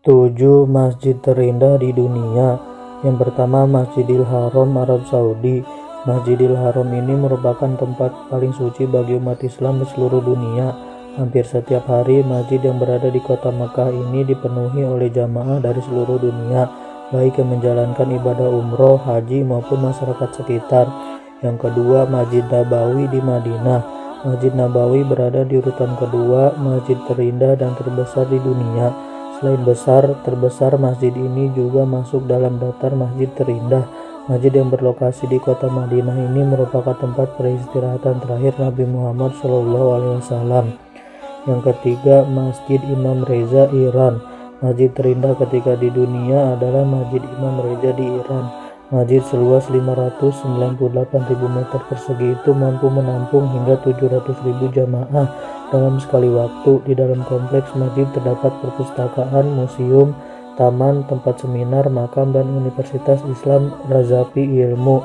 7 masjid terindah di dunia. Yang pertama, Masjidil Haram, Arab Saudi. Masjidil Haram ini merupakan tempat paling suci bagi umat Islam di seluruh dunia. Hampir setiap hari, masjid yang berada di kota Mekah ini dipenuhi oleh jamaah dari seluruh dunia, baik yang menjalankan ibadah umroh, haji, maupun masyarakat sekitar. Yang kedua, Masjid Nabawi di Madinah. Masjid Nabawi berada di urutan kedua, masjid terindah dan terbesar di dunia. Selain terbesar, masjid ini juga masuk dalam daftar masjid terindah. Masjid yang berlokasi di kota Madinah ini merupakan tempat peristirahatan terakhir Nabi Muhammad SAW. Yang ketiga, Masjid Imam Reza, Iran. Masjid terindah ketiga di dunia adalah Masjid Imam Reza di Iran. Masjid seluas 598.000 meter persegi itu mampu menampung hingga 700.000 jamaah dalam sekali waktu. Di dalam kompleks masjid terdapat perpustakaan, museum, taman, tempat seminar, makam, dan Universitas Islam Razapi Ilmu.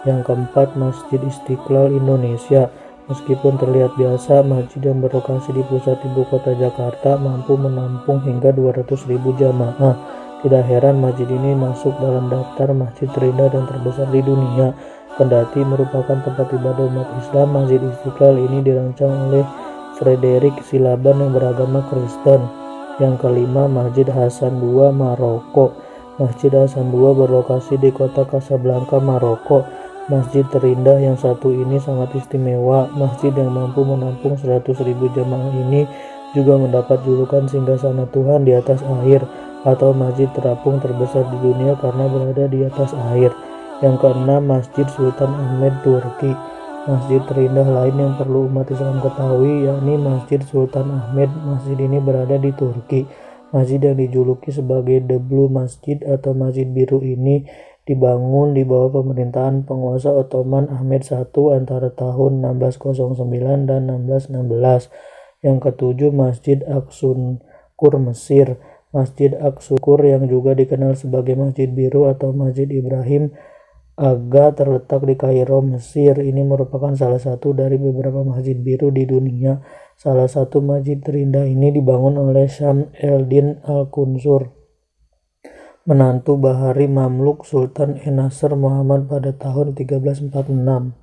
Yang keempat, Masjid Istiqlal Indonesia. Meskipun terlihat biasa, masjid yang berlokasi di pusat ibu kota Jakarta mampu menampung hingga 200.000 jamaah. Tidak heran masjid ini masuk dalam daftar masjid terindah dan terbesar di dunia. Kendati merupakan tempat ibadah umat Islam, Masjid Istiqlal ini dirancang oleh Frederick Silaban yang beragama Kristen. Yang kelima, Masjid Hasan II, Maroko. Masjid Hasan II berlokasi di kota Casablanca, Maroko. Masjid terindah yang satu ini sangat istimewa. Masjid yang mampu menampung 100.000 jamaah ini juga mendapat julukan singgasana Tuhan di atas air, atau masjid terapung terbesar di dunia karena berada di atas air. Yang keenam, Masjid Sultan Ahmed, Turki. Masjid terindah lain yang perlu umat Islam ketahui yakni Masjid Sultan Ahmed. Masjid ini berada di Turki. Masjid yang dijuluki sebagai The Blue Masjid atau Masjid Biru ini dibangun di bawah pemerintahan penguasa Ottoman Ahmed I antara tahun 1609 dan 1616. Yang ketujuh, Masjid Aqsa-Kur, Mesir. Masjid Aqsa-Kur yang juga dikenal sebagai Masjid Biru atau Masjid Ibrahim Aga terletak di Kairo, Mesir. Ini merupakan salah satu dari beberapa masjid biru di dunia. Salah satu masjid terindah ini dibangun oleh Syams el-Din al-Qunsur, menantu Bahari Mamluk Sultan En-Nasr Muhammad pada tahun 1346.